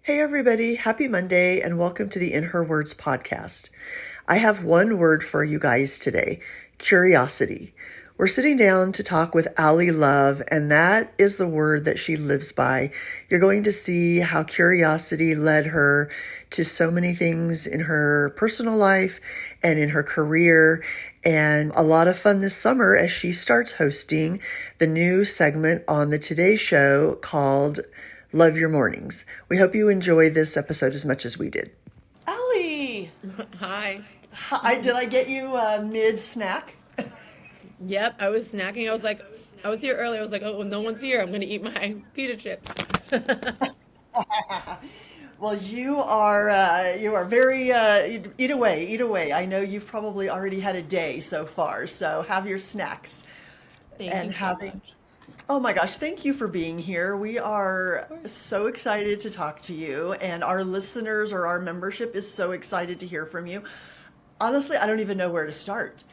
Hey, everybody. Happy Monday and welcome to the In Her Words podcast. I have one word for you guys today: curiosity. We're sitting down to talk with Allie Love, and that is the word that she lives by. You're going to see how curiosity led her to so many things in her personal life and in her career, and a lot of fun this summer as she starts hosting the new segment on the Today Show called Love Your Mornings. We hope you enjoy this episode as much as we did. Allie, Hi. did I get you mid snack? Yep, I was snacking. I was here earlier. I was like, oh, no one's here. I'm gonna eat my pita chips. Well, you are very eat away, eat away. I know you've probably already had a day so far, so have your snacks Thank you and so having. much. Oh my gosh, thank you for being here. We Of are course. so excited to talk to you, and our listeners or our membership is so excited to hear from you. Honestly, I don't even know where to start.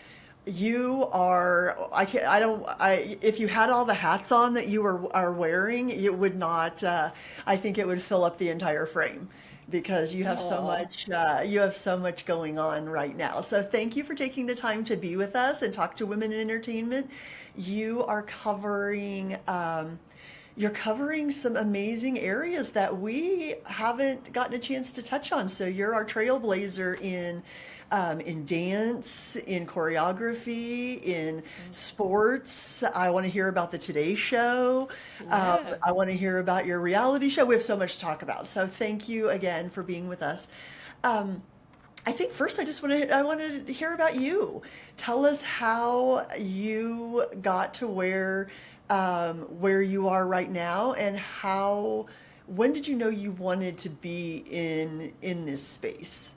You are, I can't, I don't, I, if you had all the hats on that are wearing, it would not, I think it would fill up the entire frame because Oh, you have so much going on right now. So thank you for taking the time to be with us and talk to women in entertainment. You are you're covering some amazing areas that we haven't gotten a chance to touch on. So you're our trailblazer in dance, in choreography, in sports. I want to hear about the Today Show. yeah. I want to hear about your reality show. We have so much to talk about. So thank you again for being with us. Um, I think first I want to hear about you. Tell us how you got to where you are right now, and how when did you know you wanted to be in this space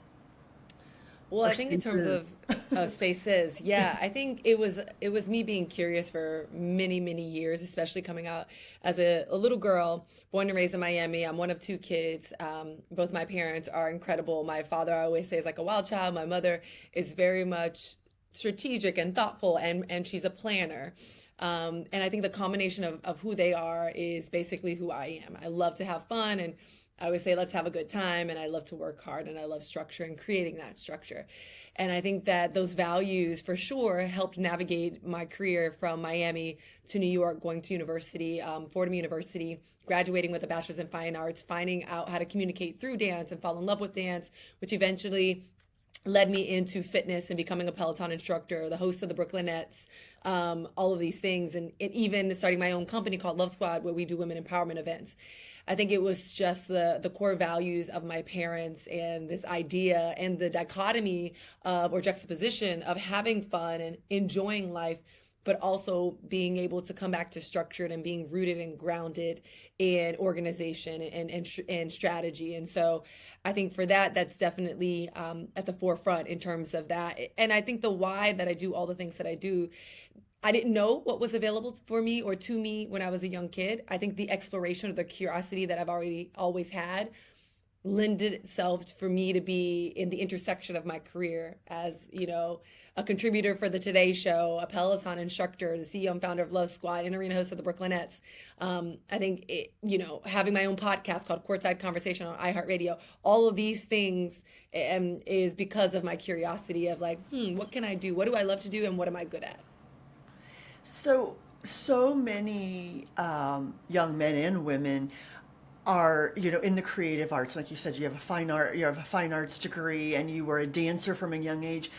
Well, or I think in terms spaces? of spaces, yeah, I think it was me being curious for many, many years, especially coming out as a little girl, born and raised in Miami. I'm one of two kids. Both my parents are incredible. My father, I always say, is like a wild child. My mother is very much strategic and thoughtful, and she's a planner. And I think the combination of who they are is basically who I am. I love to have fun, and I always say, let's have a good time. And I love to work hard, and I love structure and creating that structure. And I think that those values for sure helped navigate my career from Miami to New York, going to university, Fordham University, graduating with a bachelor's in fine arts, finding out how to communicate through dance and fall in love with dance, which eventually led me into fitness and becoming a Peloton instructor, the host of the Brooklyn Nets, all of these things, and even starting my own company called Love Squad, where we do women empowerment events. I think it was just the core values of my parents and this idea and the dichotomy of or juxtaposition of having fun and enjoying life, but also being able to come back to structured and being rooted and grounded in organization and strategy. And so I think for that, that's definitely at the forefront in terms of that. And I think the why that I do all the things that I do, I didn't know what was available for me or to me when I was a young kid. I think the exploration or the curiosity that I've already always had lended itself for me to be in the intersection of my career as, a contributor for the Today Show, a Peloton instructor, the CEO and founder of Love Squad, and arena host of the Brooklyn Nets. I think, having my own podcast called Courtside Conversation on iHeartRadio, all of these things is because of my curiosity of like, what can I do? What do I love to do? And what am I good at? So many young men and women are, in the creative arts. Like you said, you have a fine arts degree, and you were a dancer from a young age.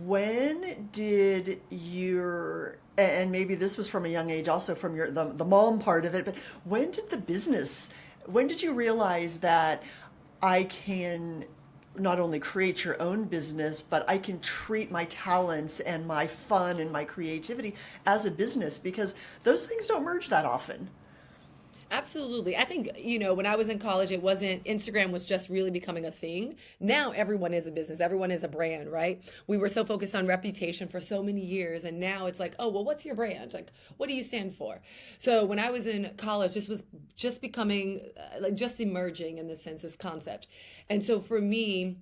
When did and maybe this was from a young age, also from the mom part of it, but when did you realize that I can not only create your own business, but I can treat my talents and my fun and my creativity as a business, because those things don't merge that often. Absolutely. I think, when I was in college, it wasn't, Instagram was just really becoming a thing. Now everyone is a business, everyone is a brand, right? We were so focused on reputation for so many years. And now it's like, oh, well, what's your brand? Like, what do you stand for? So when I was in college, this was just becoming, like, just emerging in this sense, this concept. And so for me,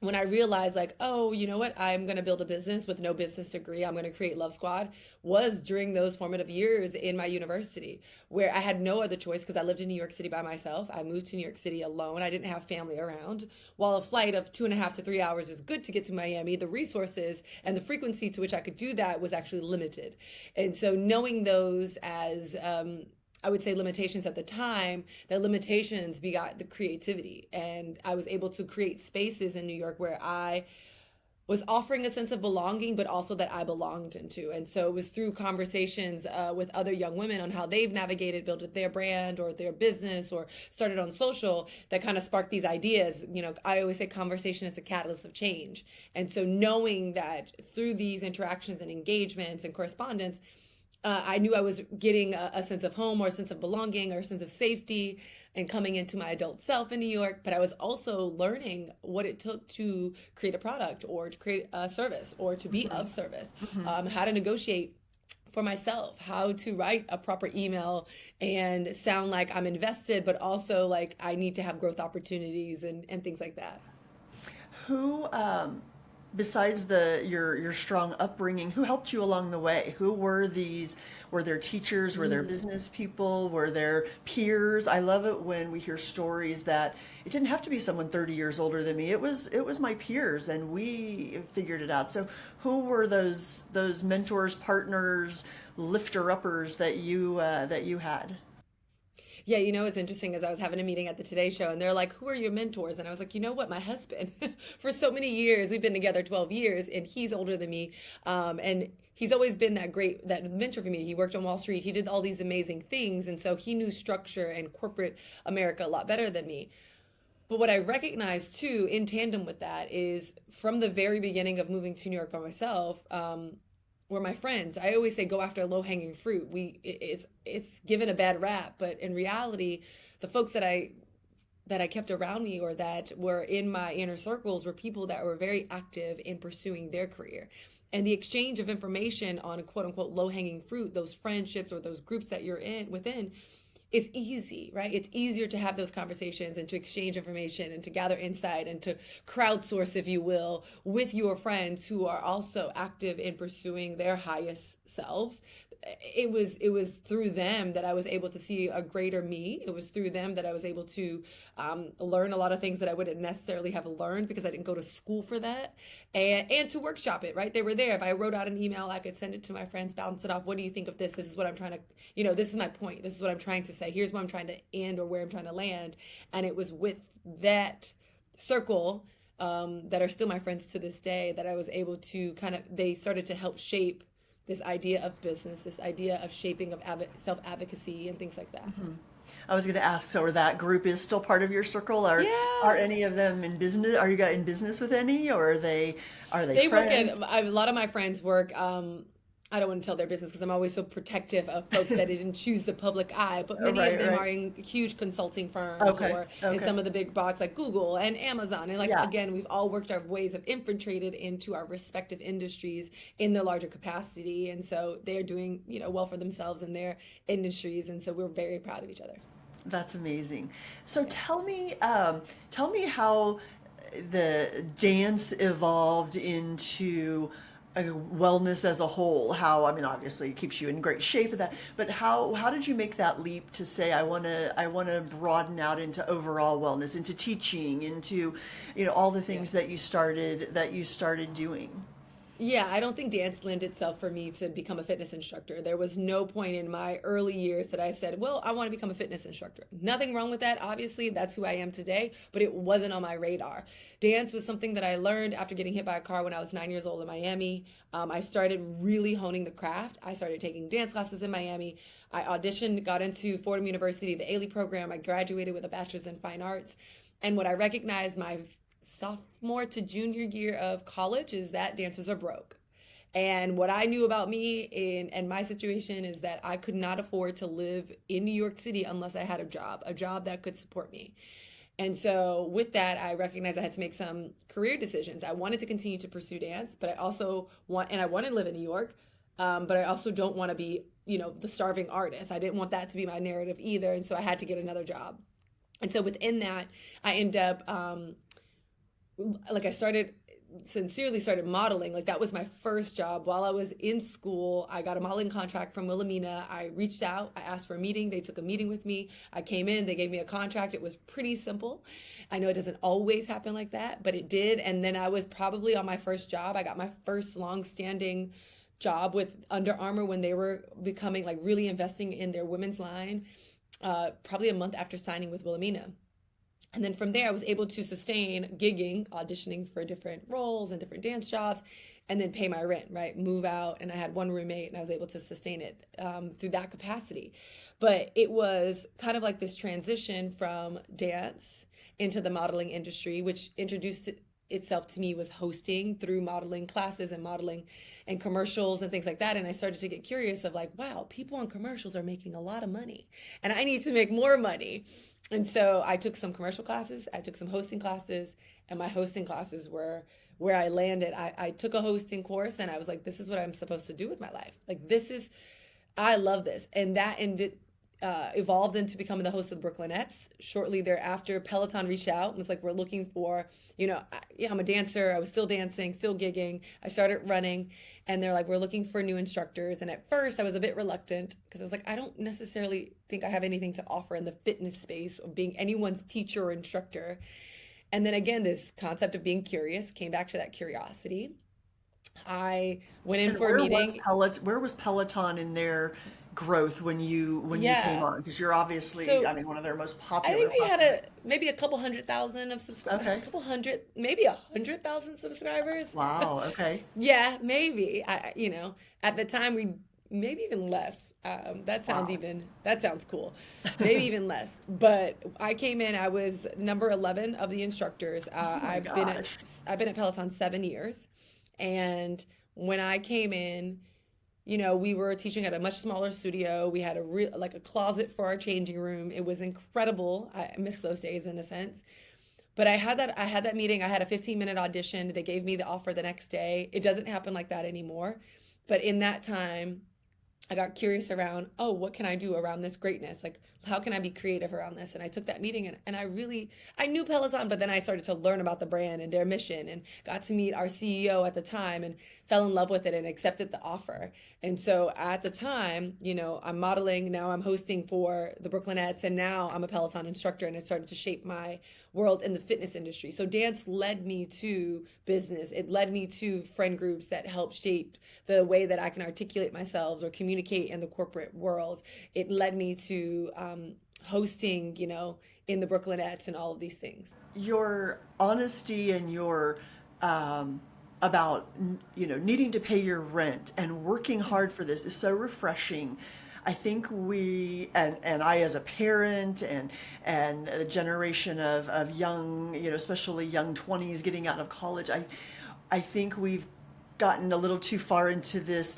when I realized like, oh, you know what, I'm going to build a business with no business degree. I'm going to create Love Squad was during those formative years in my university where I had no other choice because I lived in New York City by myself. I moved to New York City alone. I didn't have family around. While a flight of 2.5 to 3 hours is good to get to Miami, the resources and the frequency to which I could do that was actually limited. And so knowing those as, I would say limitations at the time, the limitations begot the creativity. And I was able to create spaces in New York where I was offering a sense of belonging, but also that I belonged into. And so it was through conversations with other young women on how they've navigated, built their brand or their business or started on social that kind of sparked these ideas. You know, I always say conversation is a catalyst of change. And so knowing that through these interactions and engagements and correspondence, I knew I was getting a sense of home or a sense of belonging or a sense of safety and coming into my adult self in New York. But I was also learning what it took to create a product or to create a service or to be of service, how to negotiate for myself, how to write a proper email and sound like I'm invested, but also like I need to have growth opportunities and things like that. Who, besides your strong upbringing, who helped you along the way? Who were these? Were there teachers? Were there business people? Were there peers? I love it when we hear stories that it didn't have to be someone 30 years older than me. It was my peers, and we figured it out. So, who were those mentors, partners, lifter uppers that you had? Yeah, you know, what's interesting is I was having a meeting at the Today Show and they're like, who are your mentors? And I was like, you know what, my husband, for so many years, we've been together 12 years and he's older than me. And he's always been that mentor for me. He worked on Wall Street. He did all these amazing things. And so he knew structure and corporate America a lot better than me. But what I recognized too, in tandem with that, is from the very beginning of moving to New York by myself, were my friends. I always say go after low hanging fruit. It's given a bad rap, but in reality, the folks that I kept around me or that were in my inner circles were people that were very active in pursuing their career. And the exchange of information on quote unquote low hanging fruit, those friendships or those groups that you're in within, is easy, right? It's easier to have those conversations and to exchange information and to gather insight and to crowdsource, if you will, with your friends who are also active in pursuing their highest selves. It was through them that I was able to see a greater me. It was through them that I was able to learn a lot of things that I wouldn't necessarily have learned because I didn't go to school for that, and to workshop it. Right, they were there. If I wrote out an email, I could send it to my friends, bounce it off. What do you think of this? This is what I'm trying to, this is my point. This is what I'm trying to say. Here's what I'm trying to end or where I'm trying to land. And it was with that circle that are still my friends to this day that I was able to they started to help shape this idea of business, this idea of shaping of self-advocacy and things like that. I was going to ask, so that group is still part of your circle? Are Yeah. any of them in business? Are you guys in business with any, or are they They work friends? at, a lot of my friends work, I don't want to tell their business because I'm always so protective of folks that didn't choose the public eye, but many of Right, them right. are in huge consulting firms Okay, or in okay. some of the big box like Google and Amazon. And like, Yeah, again, we've all worked our ways of infiltrated into our respective industries in their larger capacity. And so they're doing, well for themselves in their industries. And so we're very proud of each other. that's amazing. So Yeah. tell me how the dance evolved into wellness as a whole. How, I mean, obviously it keeps you in great shape of that, but how did you make that leap to say I want to broaden out into overall wellness, into teaching, into all the Yeah. things that you started doing? Yeah, I don't think dance lent itself for me to become a fitness instructor. There was no point in my early years that I said, well, I want to become a fitness instructor. Nothing wrong with that. Obviously, that's who I am today, but it wasn't on my radar. Dance was something that I learned after getting hit by a car when I was 9 years old in Miami. I started really honing the craft. I started taking dance classes in Miami. I auditioned, got into Fordham University, the Ailey program. I graduated with a bachelor's in fine arts. And what I recognized my sophomore to junior year of college is that dancers are broke. And what I knew about me and my situation is that I could not afford to live in New York City unless I had a job that could support me. And so with that, I recognized I had to make some career decisions. I wanted to continue to pursue dance, but I want to live in New York, but I also don't want to be, the starving artist. I didn't want that to be my narrative either. And so I had to get another job. And so within that, I end up like I sincerely started modeling. Like that was my first job. While I was in school, I got a modeling contract from Wilhelmina. I reached out, I asked for a meeting. They took a meeting with me. I came in, they gave me a contract. It was pretty simple. I know it doesn't always happen like that, but it did. And then I was probably on my first job. I got my first long-standing job with Under Armour when they were becoming like really investing in their women's line, probably a month after signing with Wilhelmina. And then from there, I was able to sustain gigging, auditioning for different roles and different dance jobs, and then pay my rent, right? Move out. And I had one roommate, and I was able to sustain it through that capacity. But it was kind of like this transition from dance into the modeling industry, which introduced itself to me was hosting through modeling classes and modeling and commercials and things like that. And I started to get curious of like, wow, people on commercials are making a lot of money and I need to make more money. And so I took some commercial classes, I took some hosting classes, and my hosting classes were where I landed. I took a hosting course and I was like, this is what I'm supposed to do with my life. Like, I love this. And that ended, evolved into becoming the host of the Brooklynettes. Shortly thereafter, Peloton reached out and was like, we're looking for, I'm a dancer. I was still dancing, still gigging. I started running and they're like, we're looking for new instructors. And at first I was a bit reluctant because I was like, I don't necessarily think I have anything to offer in the fitness space of being anyone's teacher or instructor. And then again, this concept of being curious came back to that curiosity. I went in And for a meeting. Where was Peloton in their growth when you came Yeah. on? Because you're obviously, So I mean, one of their most I popular think we had platforms. maybe a couple 100,000 of subscribers, a Okay. couple hundred, maybe 100,000 subscribers. Wow. Okay. Yeah, maybe. At the time we maybe even less. Wow. That sounds cool. Maybe even less. But I came in. I was number 11 of the instructors. Oh my gosh. I've been at Peloton 7 years, and when I came in, we were teaching at a much smaller studio. We had like a closet for our changing room. It was incredible. I miss those days in a sense. But I had that meeting. I had a 15-minute audition. They gave me the offer the next day. It doesn't happen like that anymore. But in that time, I got curious around, oh, what can I do around this greatness? Like, how can I be creative around this? And I took that meeting and I knew Peloton, but then I started to learn about the brand and their mission and got to meet our CEO at the time and fell in love with it and accepted the offer. And so at the time, I'm modeling, now I'm hosting for the Brooklynettes, and now I'm a Peloton instructor, and it started to shape my world in the fitness industry. So dance led me to business. It led me to friend groups that helped shape the way that I can articulate myself or communicate in the corporate world. It led me to hosting, in the Brooklynettes and all of these things. Your honesty and your about needing to pay your rent and working hard for this is so refreshing. I think and I as a parent and a generation of young, especially young 20s getting out of college, I think we've gotten a little too far into this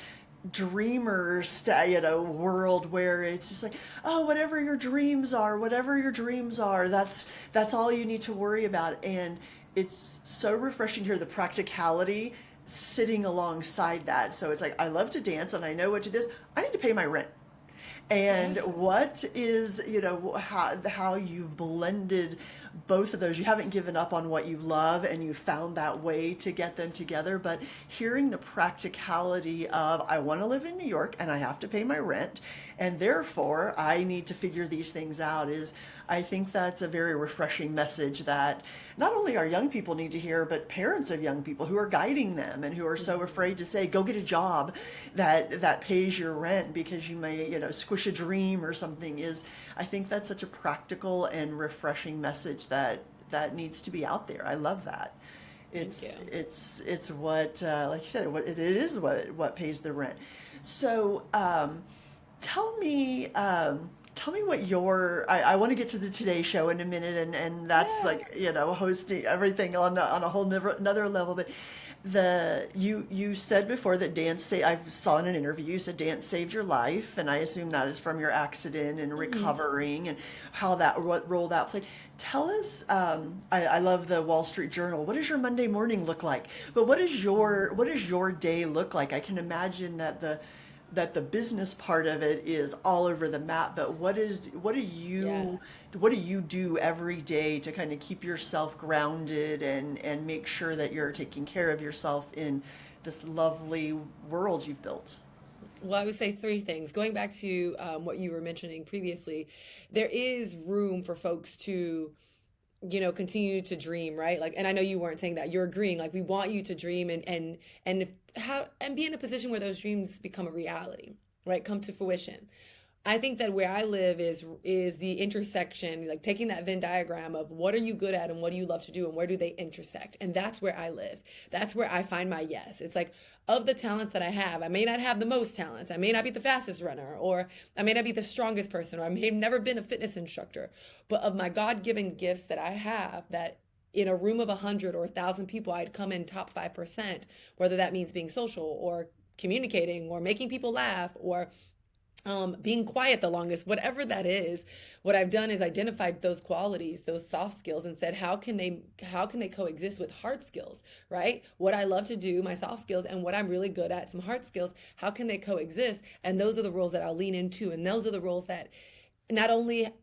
world where it's just like, oh, whatever your dreams are, that's all you need to worry about. And it's so refreshing to hear the practicality sitting alongside that. So it's like, I love to dance and I know what to do. I need to pay my rent. And Right. what is, how you've blended both of those. You haven't given up on what you love and you found that way to get them together, but hearing the practicality of, I want to live in New York and I have to pay my rent, and therefore I need to figure these things out I think that's a very refreshing message that not only our young people need to hear, but parents of young people who are guiding them and who are so afraid to say, go get a job that pays your rent because you may, squish a dream or something. I think that's such a practical and refreshing message that needs to be out there. I love that. Thank It's you. it's what like you said, it is what pays the rent. So tell me tell me what I want to get to the Today Show in a minute, and that's Yeah. like, hosting everything on a whole another level. But you said before that I saw in an interview, you said dance saved your life, and I assume that is from your accident and Mhm. recovering and what role that played. Tell us, I love the Wall Street Journal. What does your Monday morning look like? But what does your day look like? I can imagine that that the business part of it is all over the map, but Yeah. what do you do every day to kind of keep yourself grounded and make sure that you're taking care of yourself in this lovely world you've built? Well, I would say three things. Going back to what you were mentioning previously, there is room for folks to, continue to dream, right? Like, and I know you weren't saying that. You're agreeing. Like, we want you to dream and if how and be in a position where those dreams become a reality, right? Come to fruition. I think that where I live is the intersection, like taking that Venn diagram of what are you good at and what do you love to do and where do they intersect? And that's where I live. That's where I find my yes. It's like of the talents that I have, I may not have the most talents. I may not be the fastest runner, or I may not be the strongest person, or I may have never been a fitness instructor. But of my God-given gifts that I have, that in a room of 100 or 1,000 people, I'd come in top 5%, whether that means being social or communicating or making people laugh or being quiet the longest, whatever that is. What I've done is identified those qualities, those soft skills, and said, how can they coexist with hard skills, right? What I love to do, my soft skills, and what I'm really good at, some hard skills, how can they coexist? And those are the roles that I'll lean into, and those are the roles that not only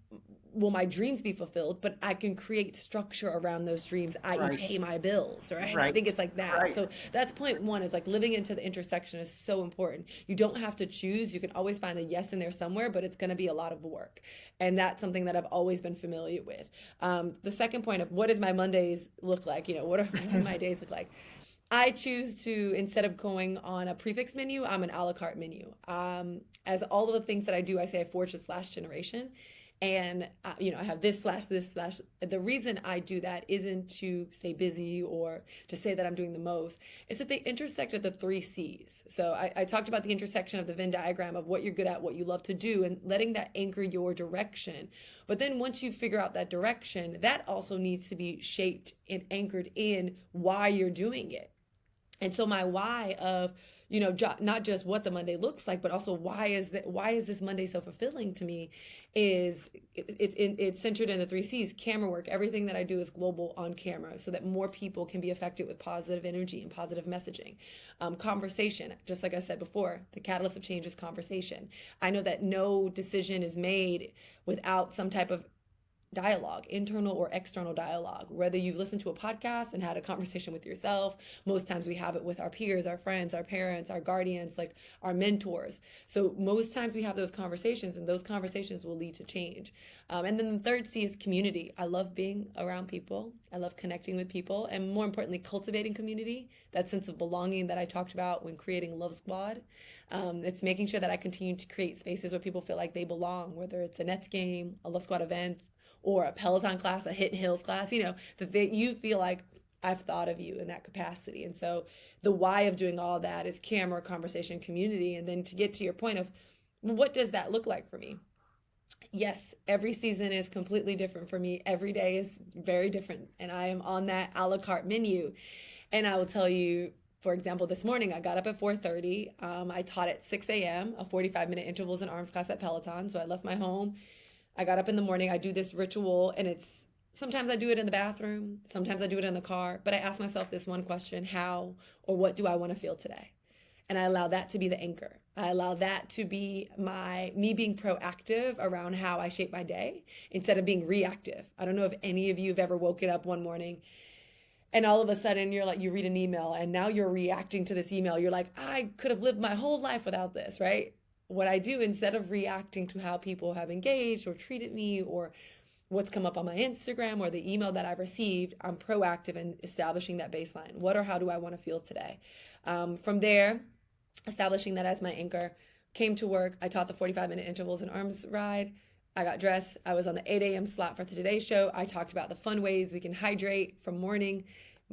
will my dreams be fulfilled, but I can create structure around those dreams, i.e. Right. pay my bills, right? I think Right. it's like that. Right. So that's point one, is like living into the intersection is so important. You don't have to choose. You can always find a yes in there somewhere, but it's going to be a lot of work. And that's something that I've always been familiar with. The second point of what does my Mondays look like? What do my days look like? I choose to, instead of going on a prefix menu, I'm an a la carte menu. As all of the things that I do, I say I forge a slash generation. And, I have this slash this slash. The reason I do that isn't to stay busy or to say that I'm doing the most. It's that they intersect at the three C's. So I talked about the intersection of the Venn diagram of what you're good at, what you love to do, and letting that anchor your direction. But then once you figure out that direction, that also needs to be shaped and anchored in why you're doing it. And so my why of, not just what the Monday looks like, but also why is this Monday so fulfilling to me, is it's centered in the three C's: camera work. Everything that I do is global on camera so that more people can be affected with positive energy and positive messaging. Conversation, just like I said before, the catalyst of change is conversation. I know that no decision is made without some type of dialogue, internal or external dialogue. Whether you've listened to a podcast and had a conversation with yourself, most times we have it with our peers, our friends, our parents, our guardians, like our mentors. So most times we have those conversations, and those conversations will lead to change. And then the third C is community. I love being around people. I love connecting with people, and more importantly, cultivating community, that sense of belonging that I talked about when creating Love Squad. It's making sure that I continue to create spaces where people feel like they belong, whether it's a Nets game, a Love Squad event, or a Peloton class, a Hidden Hills class, you feel like I've thought of you in that capacity. And so the why of doing all that is camera, conversation, community. And then to get to your point of what does that look like for me? Yes, every season is completely different for me. Every day is very different. And I am on that a la carte menu. And I will tell you, for example, this morning I got up at 4:30. I taught at 6 a.m., a 45-minute intervals and arms class at Peloton. So I left my home. I got up in the morning, I do this ritual, and sometimes I do it in the bathroom, sometimes I do it in the car, but I ask myself this one question: how or what do I want to feel today? And I allow that to be the anchor. I allow that to be me being proactive around how I shape my day instead of being reactive. I don't know if any of you have ever woken up one morning and all of a sudden you're like, you read an email and now you're reacting to this email. You're like, I could have lived my whole life without this, right? What I do, instead of reacting to how people have engaged or treated me or what's come up on my Instagram or the email that I've received, I'm proactive in establishing that baseline. What or how do I want to feel today? From there, establishing that as my anchor, came to work. I taught the 45-minute intervals and arms ride. I got dressed. I was on the 8 a.m. slot for the Today Show. I talked about the fun ways we can hydrate from morning,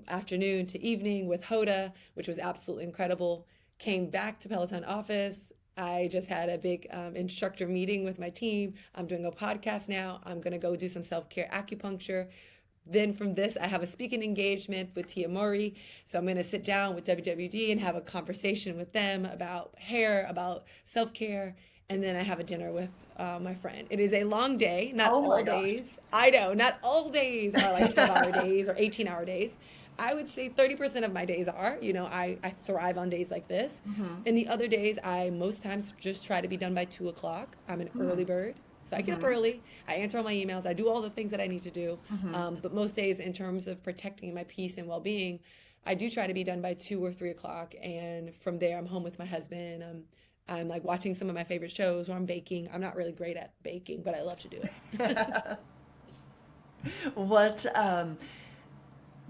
afternoon to evening with Hoda, which was absolutely incredible. Came back to Peloton office. I just had a big instructor meeting with my team. I'm doing a podcast now. I'm going to go do some self-care acupuncture. Then from this, I have a speaking engagement with Tia Mori. So I'm going to sit down with WWD and have a conversation with them about hair, about self-care. And then I have a dinner with my friend. It is a long day, not Oh my all gosh. days. I know, not all days are like 12-hour days or 18-hour days. I would say 30% of my days are, I thrive on days like this. And the other days, I most times just try to be done by 2 o'clock. I'm an early bird. So I get up early, I answer all my emails, I do all the things that I need to do. But most days, in terms of protecting my peace and well being, I do try to be done by 2 or 3 o'clock. And from there, I'm home with my husband. I'm like watching some of my favorite shows, or I'm baking. I'm not really great at baking, but I love to do it. What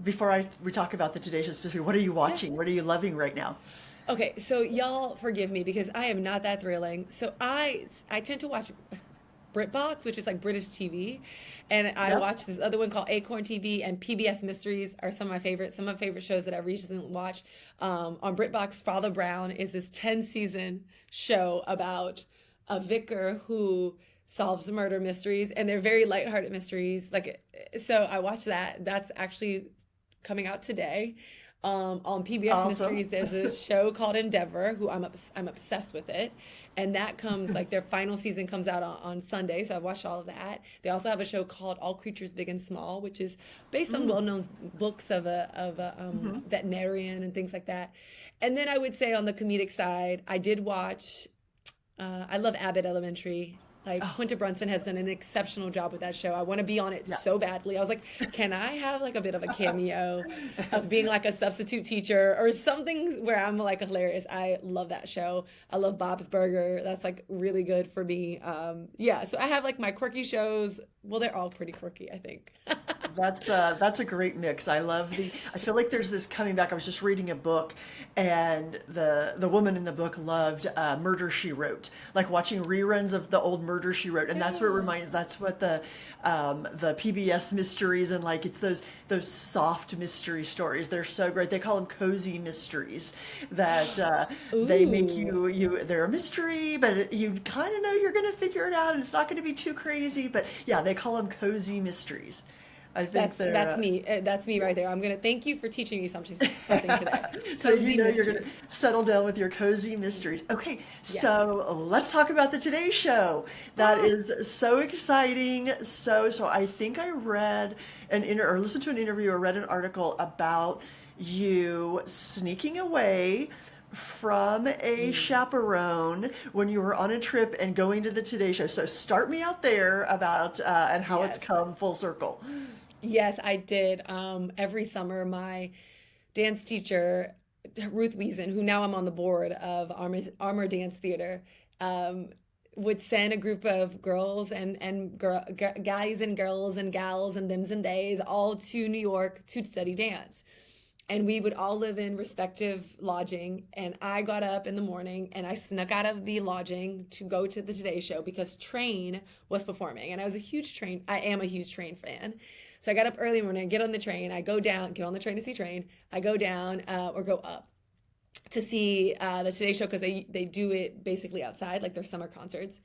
before we talk about the Today Show specifically, what are you Yeah. watching? What are you loving right now? Okay, so y'all forgive me because I am not that thrilling. So I tend to watch BritBox, which is like British TV, and I Yep. watch this other one called Acorn TV, and PBS Mysteries are some of my favorites. Some of my favorite shows that I've recently watched on BritBox. Father Brown is this 10 season show about a vicar who solves murder mysteries, and they're very lighthearted mysteries. Like, so I watch that. That's actually coming out today. On PBS Awesome. Mysteries, there's a show called Endeavor, who I'm obsessed with it, and that comes like their final season comes out on Sunday, so I've watched all of that. They also have a show called All Creatures Big and Small, which is based on well-known books of a veterinarian and things like that. And then I would say on the comedic side, I did watch. I love Abbott Elementary. Like Oh, Quinta Brunson has done an exceptional job with that show. I want to be on it yeah. so badly. I was like, can I have like a bit of a cameo of being like a substitute teacher or something where I'm like hilarious? I love that show. I love Bob's Burger. That's like really good for me. Yeah, so I have like my quirky shows. Well, they're all pretty quirky, I think. That's a great mix. I feel like there's this coming back. I was just reading a book, and the woman in the book loved Murder She Wrote, like watching reruns of the old Murder She Wrote, and that's what it Yeah. reminds. That's what the PBS mysteries, and like it's those soft mystery stories. They're so great. They call them cozy mysteries. That they make Ooh. they're a mystery, but you kind of know you're gonna figure it out, and it's not gonna be too crazy. But yeah, they call them cozy mysteries. I think they're That's me. That's me right there. I'm gonna thank you for teaching me something today. so you Cozy know you're gonna mysteries. settle down with your cozy mysteries. Okay, Yes. so let's talk about the Today Show. That Ah. is so exciting. So I think I read or listened to an interview or read an article about you sneaking away from a chaperone when you were on a trip and going to the Today Show. So start me out there about and how it's Yes. come full circle. Yes, I did. Every summer, my dance teacher, Ruth Wiesen, who now I'm on the board of Armor Dance Theater, um, would send a group of girls and guys and girls and gals and thems and theys all to New York to study dance. And we would all live in respective lodging. And I got up in the morning and I snuck out of the lodging to go to the Today Show because Train was performing. And I am a huge Train fan. So I got up early in the morning, I get on the train, I go down, get on the train to see Train. I go down or go up to see the Today Show because they do it basically outside, like their summer concerts.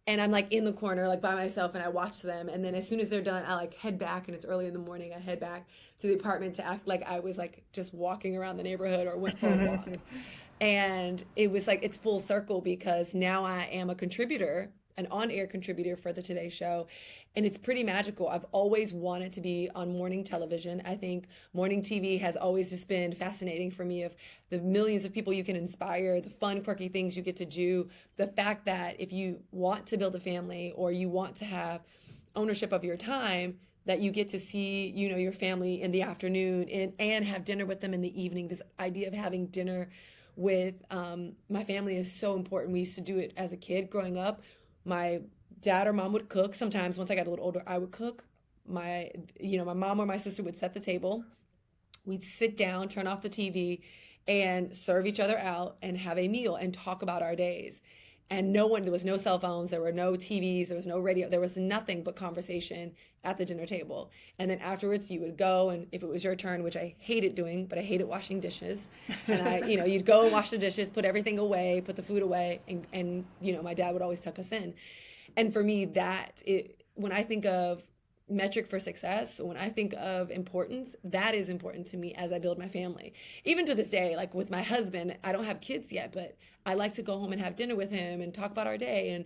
And I'm like in the corner, like by myself, and I watch them. And then as soon as they're done, I like head back, and it's early in the morning. I head back to the apartment to act like I was like just walking around the neighborhood or went for a walk. And it was like it's full circle because now I am a contributor, an on-air contributor for the Today Show, and it's pretty magical. I've always wanted to be on morning television. I think morning TV has always just been fascinating for me of the millions of people you can inspire, the fun, quirky things you get to do, the fact that if you want to build a family or you want to have ownership of your time, that you get to see, your family in the afternoon and have dinner with them in the evening. This idea of having dinner with my family is so important. We used to do it as a kid growing up. My dad or mom would cook. Sometimes once I got a little older, I would cook. My mom or my sister would set the table. We'd sit down, turn off the TV, and serve each other out and have a meal and talk about our days. And there was no cell phones, there were no TVs, there was no radio, there was nothing but conversation at the dinner table. And then afterwards you would go, and if it was your turn, which I hated doing, but I hated washing dishes. And you'd go and wash the dishes, put everything away, put the food away, and my dad would always tuck us in. And for me, when I think of metric for success, when I think of importance, that is important to me as I build my family. Even to this day, like with my husband, I don't have kids yet, but I like to go home and have dinner with him and talk about our day. And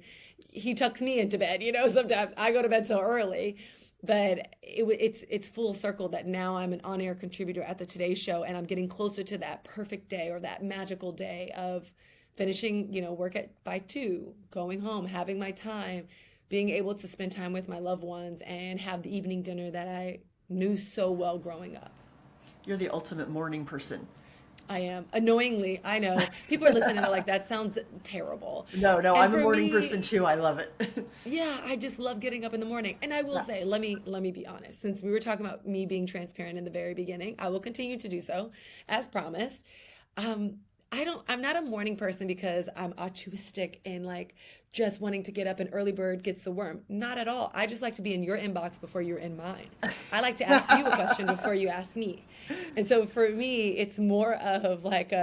he tucks me into bed. Sometimes I go to bed so early. But it's full circle that now I'm an on-air contributor at the Today Show, and I'm getting closer to that perfect day or that magical day of finishing, work by 2, going home, having my time, being able to spend time with my loved ones and have the evening dinner that I knew so well growing up. You're the ultimate morning person. I am. Annoyingly, I know. People are listening, they're like, that sounds terrible. No, And I'm a for morning person me, too. I love it. yeah, I just love getting up in the morning. And I will Yeah. say, let me be honest. Since we were talking about me being transparent in the very beginning, I will continue to do so as promised. Um, I'm not a morning person because I'm altruistic and like just wanting to get up and early bird gets the worm. Not at all. I just like to be in your inbox before you're in mine. I like to ask you a question before you ask me. And so for me, it's more of like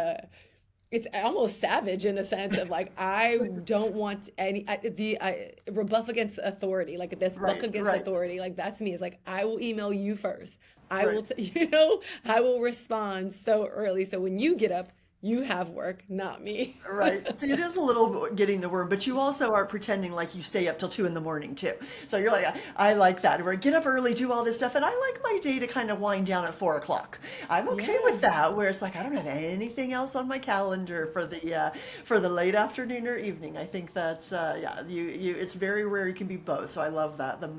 it's almost savage in a sense of like I don't want I rebuff against authority, like this buck Right, against right, authority, like that's me. It's like I will email you first. I right. will I will respond so early so when you get up you have work, not me. Right. See, it is a little bit getting the word, but you also are pretending like you stay up till 2 in the morning too. So you're like, I like that. Where get up early, do all this stuff, and I like my day to kind of wind down at 4 o'clock. I'm okay with Yeah. that. Where it's like I don't have anything else on my calendar for the late afternoon or evening. I think that's yeah. You it's very rare you can be both. So I love that the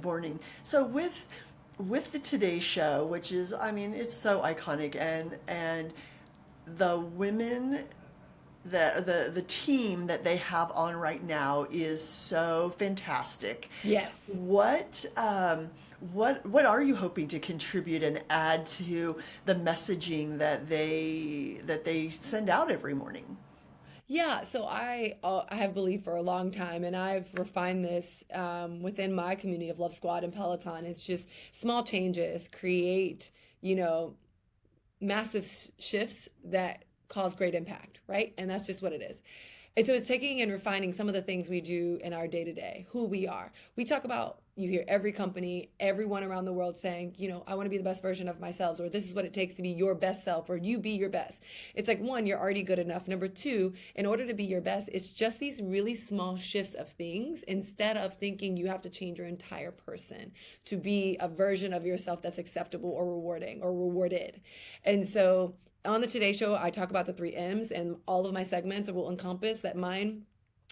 morning. So with the Today Show, which is I mean it's so iconic and the women that the team that they have on right now is so fantastic. Yes. What are you hoping to contribute and add to the messaging that they send out every morning? Yeah, so I have believed for a long time, and I've refined this within my community of Love Squad and Peloton. It's just small changes create, you know, massive shifts that cause great impact, right? And that's just what it is. And so it's taking and refining some of the things we do in our day to day, who we are. We talk about, you hear every company, everyone around the world saying, I want to be the best version of myself, or this is what it takes to be your best self, or you be your best. It's like, one, you're already good enough. Number two, in order to be your best, it's just these really small shifts of things instead of thinking you have to change your entire person to be a version of yourself that's acceptable or rewarding or rewarded. And so on the Today Show, I talk about the 3 M's, and all of my segments will encompass that mind,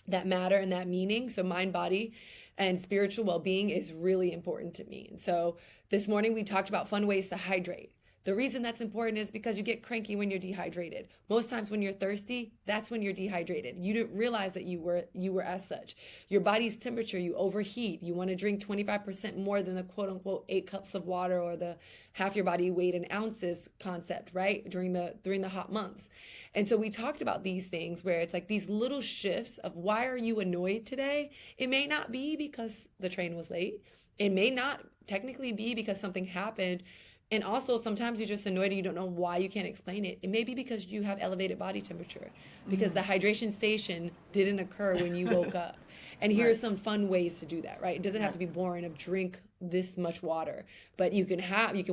that matter, and that meaning. So mind, body, and spiritual well-being is really important to me. And so this morning we talked about fun ways to hydrate. The reason that's important is because you get cranky when you're dehydrated. Most times when you're thirsty, that's when you're dehydrated. You didn't realize that you were as such. Your body's temperature, you overheat. You want to drink 25% more than the quote unquote 8 cups of water or the half your body weight in ounces concept, right? During the hot months. And so we talked about these things where it's like these little shifts of why are you annoyed today? It may not be because the train was late. It may not technically be because something happened. And also, sometimes you're just annoyed and you don't know why you can't explain it. It may be because you have elevated body temperature, because the hydration station didn't occur when you woke up. And here are Right. some fun ways to do that, right? It doesn't have Yeah. to be boring of drink this much water, but you can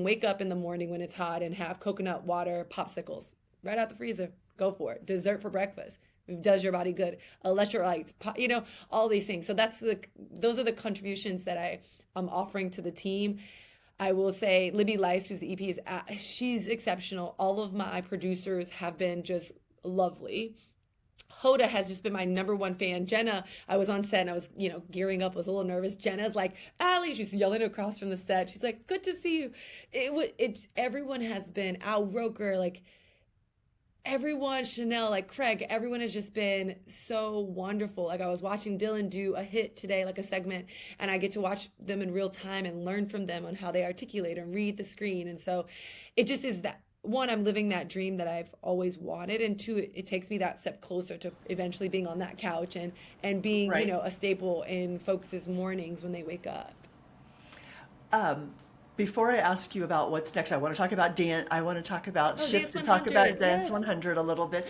wake up in the morning when it's hot and have coconut water popsicles right out the freezer. Go for it. Dessert for breakfast. It does your body good. Electrolytes, all these things. So those are the contributions that I'm offering to the team. I will say Libby Lice, who's the EP, she's exceptional. All of my producers have been just lovely. Hoda has just been my number one fan. Jenna, I was on set and I was, gearing up. I was a little nervous. Jenna's like, Allie, she's yelling across from the set. She's like, good to see you. Everyone has been Al Roker, like everyone, Chanel, like Craig, everyone has just been so wonderful. Like I was watching Dylan do a hit today, like a segment, and I get to watch them in real time and learn from them on how they articulate and read the screen. And so it just is that one, I'm living that dream that I've always wanted, and two, it takes me that step closer to eventually being on that couch and being, Right. a staple in folks' mornings when they wake up. Um, Before I ask you about what's next, I want to talk about dance. I want to talk about Oh, shift Dance and talk about 100, Dance yes. 100 a little bit.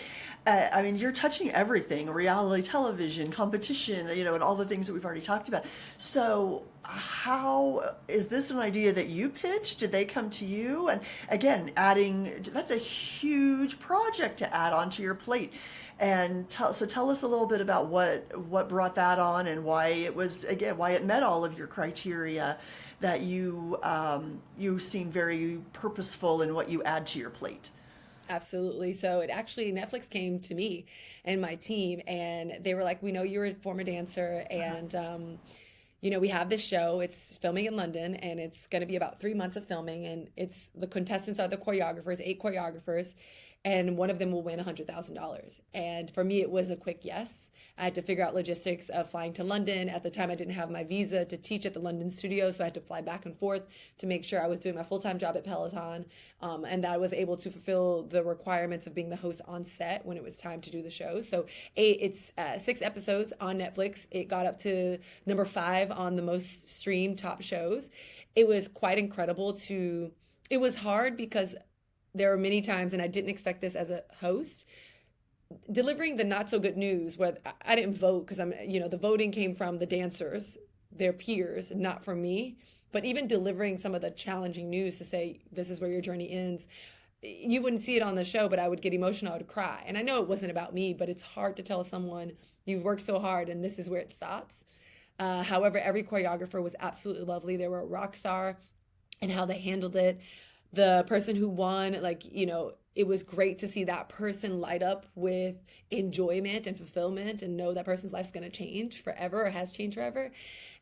I mean, you're touching everything, reality television, competition, and all the things that we've already talked about. So, how is this an idea that you pitched? Did they come to you? And again, that's a huge project to add onto your plate. And tell us a little bit about what brought that on and why it was, again, why it met all of your criteria, that you seem very purposeful in what you add to your plate. Absolutely. So it actually, Netflix came to me and my team, and they were like, "We know you're a former dancer, and we have this show. It's filming in London, and it's going to be about 3 months of filming. And it's the contestants are the choreographers, 8 choreographers, and one of them will win $100,000." And for me, it was a quick yes. I had to figure out logistics of flying to London. At the time, I didn't have my visa to teach at the London studio, so I had to fly back and forth to make sure I was doing my full-time job at Peloton, and that I was able to fulfill the requirements of being the host on set when it was time to do the show. So it's 6 episodes on Netflix. It got up to number 5 on the most streamed top shows. It was quite incredible to. It was hard because there were many times, and I didn't expect this as a host, delivering the not so good news where I didn't vote because the voting came from the dancers, their peers, not from me. But even delivering some of the challenging news to say, this is where your journey ends, you wouldn't see it on the show, but I would get emotional, I would cry. And I know it wasn't about me, but it's hard to tell someone you've worked so hard and this is where it stops. However, every choreographer was absolutely lovely. They were a rock star and how they handled it. The person who won, it was great to see that person light up with enjoyment and fulfillment and know that person's life's going to change forever or has changed forever.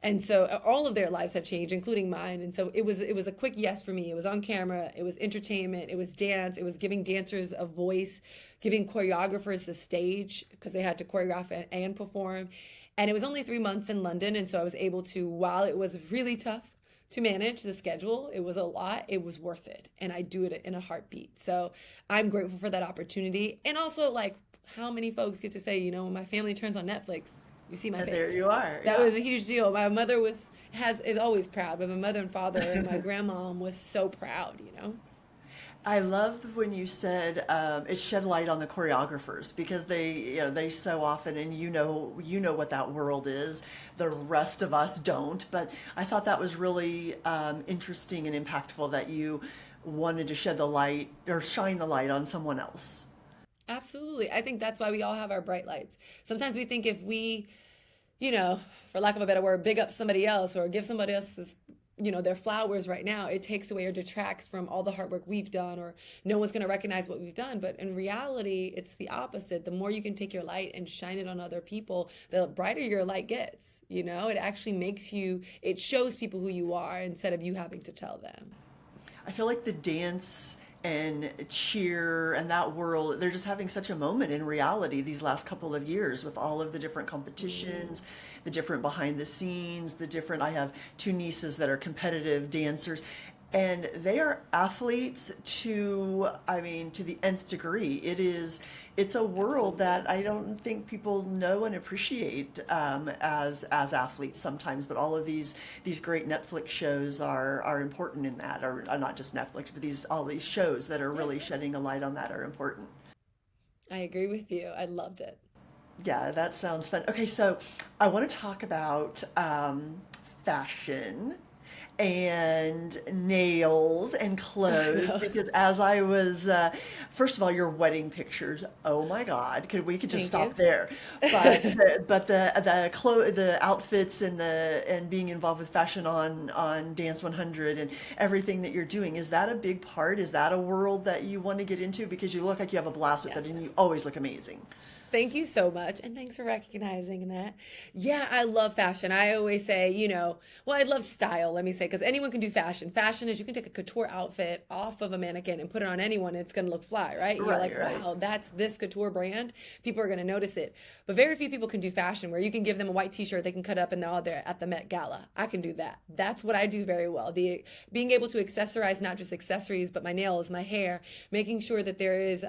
And so all of their lives have changed, including mine. And so it was a quick yes for me. It was on camera. It was entertainment. It was dance. It was giving dancers a voice, giving choreographers the stage because they had to choreograph and perform. And it was only 3 months in London. And so I was able to, while it was really tough to manage the schedule, it was a lot, it was worth it. And I do it in a heartbeat. So I'm grateful for that opportunity. And also, how many folks get to say, when my family turns on Netflix, you see my face. There you are. That was a huge deal. My mother is always proud, but my mother and father and my grandmom was so proud. I loved when you said it shed light on the choreographers because they so often, and you know what that world is. The rest of us don't, but I thought that was really interesting and impactful that you wanted to shed the light or shine the light on someone else. Absolutely. I think that's why we all have our bright lights. Sometimes we think if we, for lack of a better word, big up somebody else or give somebody else this, their flowers right now, it takes away or detracts from all the hard work we've done, or no one's going to recognize what we've done. But in reality, it's the opposite. The more you can take your light and shine it on other people, the brighter your light gets. It actually it shows people who you are instead of you having to tell them. I feel like the dance and cheer and that world, they're just having such a moment in reality these last couple of years with all of the different competitions, the different behind the scenes, I have 2 nieces that are competitive dancers, and they are athletes to the nth degree. It's a world that I don't think people know and appreciate as athletes sometimes. But all of these great Netflix shows are important in that, or not just Netflix, but all these shows that are really shedding a light on that are important. I agree with you. I loved it. Yeah, that sounds fun. Okay, so I want to talk about fashion and nails and clothes because as I was, first of all, your wedding pictures. Oh my God, we could just Thank stop you. there. But the outfits and being involved with fashion on Dance 100 and everything that you're doing, is that a big part? Is that a world that you want to get into? Because you look like you have a blast with it Yes. and you always look amazing. Thank you so much. And thanks for recognizing that. Yeah, I love fashion. I always say, I love style, let me say, because anyone can do fashion. Fashion is you can take a couture outfit off of a mannequin and put it on anyone, and it's going to look fly, right? You're like, Right. wow, that's this couture brand. People are going to notice it. But very few people can do fashion where you can give them a white t-shirt they can cut up and they're all there at the Met Gala. I can do that. That's what I do very well. Being able to accessorize not just accessories, but my nails, my hair, making sure that there is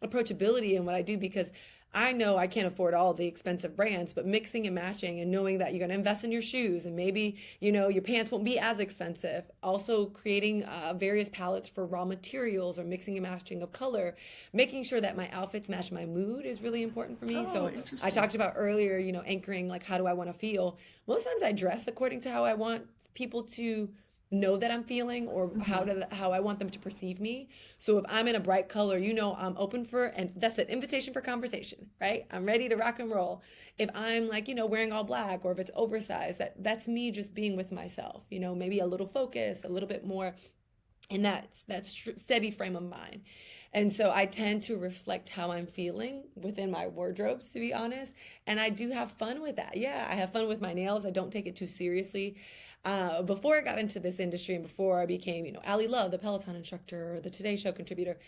approachability in what I do, because I know I can't afford all the expensive brands, but mixing and matching and knowing that you're going to invest in your shoes and maybe, your pants won't be as expensive. Also creating various palettes for raw materials or mixing and matching of color, making sure that my outfits match my mood is really important for me. Oh, So I interesting. talked about earlier, anchoring, how do I want to feel? Most times I dress according to how I want people to know that I'm feeling, or how I want them to perceive me. So if I'm in a bright color, I'm open for, and that's an invitation for conversation, right? I'm ready to rock and roll. If I'm like, wearing all black, or if it's oversized, that's me just being with myself, maybe a little focus, a little bit more in that steady frame of mind. And so I tend to reflect how I'm feeling within my wardrobes, to be honest. And I do have fun with that. Yeah, I have fun with my nails. I don't take it too seriously. Before I got into this industry, and before I became, Ali Love, the Peloton instructor, the Today Show contributor,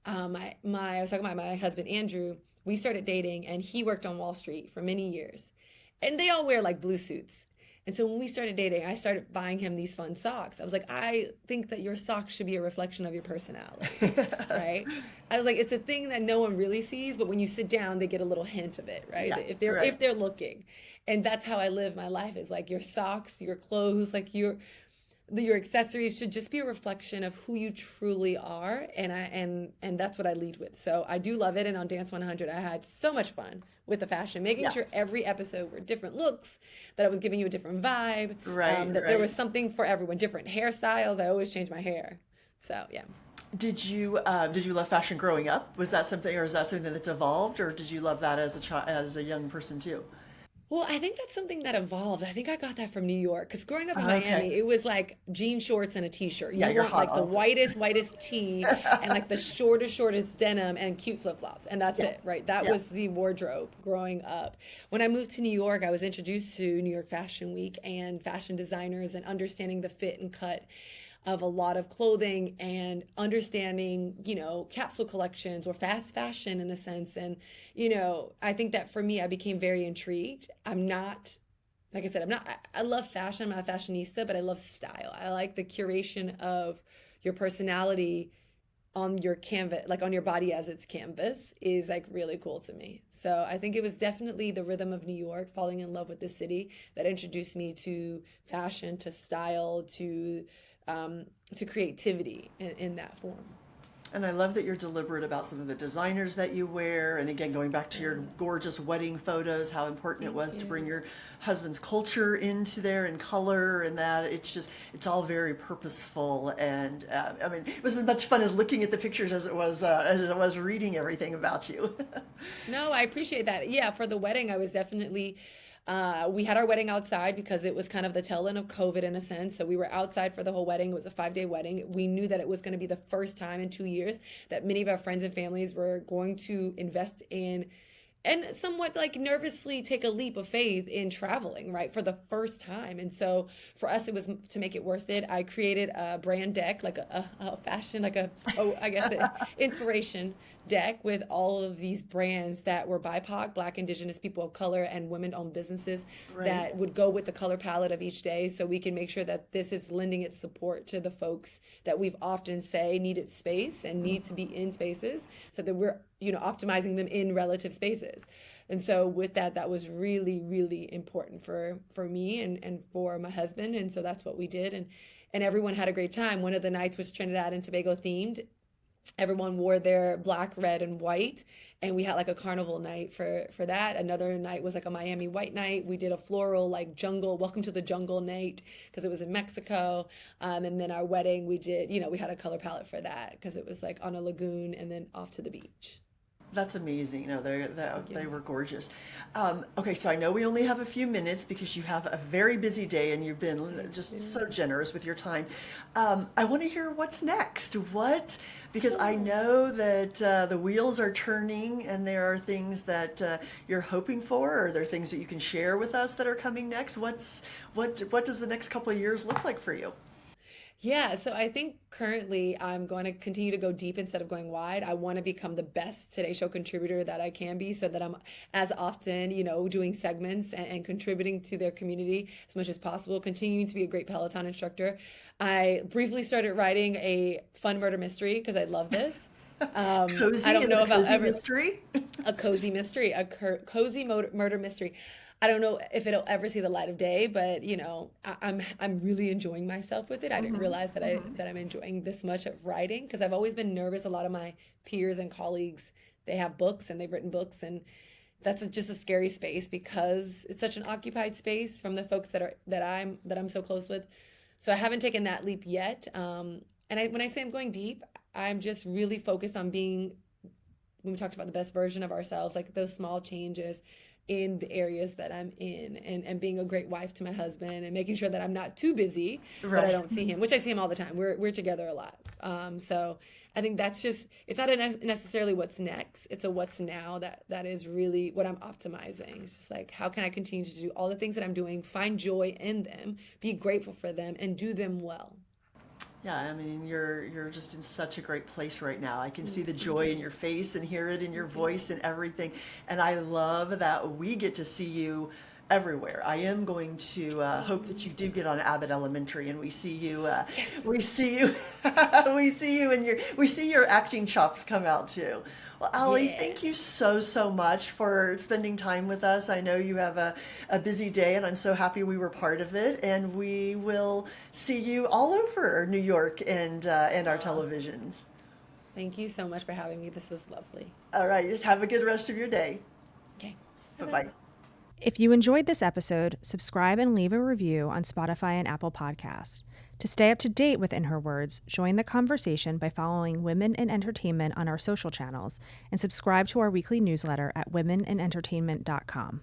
I was talking about my husband Andrew. We started dating, and he worked on Wall Street for many years, and they all wear like blue suits. And so when we started dating, I started buying him these fun socks. I was like, I think that your socks should be a reflection of your personality, right? I was like, it's a thing that no one really sees, but when you sit down, they get a little hint of it, right? Yeah, if they're looking. And that's how I live my life, is like your socks, your clothes, like your accessories should just be a reflection of who you truly are, and that's what I lead with. So I do love it. And on Dance 100, I had so much fun with the fashion, making sure every episode were different looks, that I was giving you a different vibe, that there was something for everyone, different hairstyles. I always change my hair. So yeah. Did you love fashion growing up? Was that something, or is that something that's evolved, or did you love that as a young person too? Well, I think that's something that evolved. I think I got that from New York, because growing up in Miami, it was like jean shorts and a t-shirt. You you're want hot like the whitest tee and like the shortest denim and cute flip-flops. And that's it, right? That was the wardrobe growing up. When I moved to New York, I was introduced to New York Fashion Week and fashion designers, and understanding the fit and cut of a lot of clothing, and understanding, capsule collections or fast fashion in a sense. And, I think that for me, I became very intrigued. I'm not, like I said, I love fashion. I'm not a fashionista, but I love style. I like the curation of your personality on your canvas, like on your body as its canvas, is like really cool to me. So I think it was definitely the rhythm of New York, falling in love with the city, that introduced me to fashion, to style, to creativity in that form. And I love that you're deliberate about some of the designers that you wear. And again, going back to your gorgeous wedding photos, how important it was to bring your husband's culture into there, and color, and that it's all very purposeful. And it was as much fun as looking at the pictures as it was reading everything about you. No, I appreciate that. Yeah, for the wedding, I was definitely. We had our wedding outside, because it was kind of the tail end of COVID in a sense. So we were outside for the whole wedding. It was a 5-day wedding. We knew that it was going to be the first time in 2 years that many of our friends and families were going to invest in, and somewhat like nervously take a leap of faith in traveling, right, for the first time. And so for us, it was to make it worth it. I created a brand deck, like a fashion, like inspiration deck, with all of these brands that were BIPOC, Black, Indigenous, people of color, and women-owned businesses that would go with the color palette of each day, so we can make sure that this is lending its support to the folks that we've often say needed space and need to be in spaces, so that we're optimizing them in relative spaces. And so with that was really, really important for me and for my husband. And so that's what we did. And everyone had a great time. One of the nights was Trinidad and Tobago themed. Everyone wore their black, red, and white, and we had like a carnival night for that. Another night was like a Miami white night. We did a floral, like jungle, welcome to the jungle night, because it was in Mexico. And then our wedding, we did, we had a color palette for that, because it was like on a lagoon and then off to the beach. That's amazing. They were gorgeous. Okay, so I know we only have a few minutes, because you have a very busy day, and you've been just so generous with your time. I want to hear what's next. Because I know that the wheels are turning, and there are things that you're hoping for, or there are things that you can share with us that are coming next. What does the next couple of years look like for you? Yeah, so I think currently I'm going to continue to go deep instead of going wide. I want to become the best Today Show contributor that I can be, so that I'm as often, doing segments and contributing to their community as much as possible, continuing to be a great Peloton instructor. I briefly started writing a fun murder mystery, because I love this. Cozy, I don't know if I'll ever mystery? A cozy mystery, cozy murder mystery. I don't know if it'll ever see the light of day, but I'm really enjoying myself with it. I didn't realize that I'm enjoying this much of writing, because I've always been nervous. A lot of my peers and colleagues, they have books and they've written books, and that's just a scary space, because it's such an occupied space from the folks that I'm so close with. So I haven't taken that leap yet. When I say I'm going deep, I'm just really focused on being, when we talked about the best version of ourselves, like those small changes in the areas that I'm in, and being a great wife to my husband, and making sure that I'm not too busy that I don't see him, which I see him all the time. We're together a lot. So I think that's just, it's not necessarily what's next. It's a what's now that is really what I'm optimizing. It's just like, how can I continue to do all the things that I'm doing, find joy in them, be grateful for them, and do them well. Yeah, I mean, you're just in such a great place right now. I can see the joy in your face and hear it in your voice and everything. And I love that we get to see you everywhere. I am going to hope that you do get on Abbott Elementary and we see you. Yes. We see you. We see your acting chops come out too. Well, Allie, Yeah. thank you so much for spending time with us. I know you have a busy day, and I'm so happy we were part of it. And we will see you all over New York and our televisions. Thank you so much for having me. This was lovely. All right, have a good rest of your day. Okay. Bye-bye. If you enjoyed this episode, subscribe and leave a review on Spotify and Apple Podcasts. To stay up to date with In Her Words, join the conversation by following Women in Entertainment on our social channels and subscribe to our weekly newsletter at womeninentertainment.com.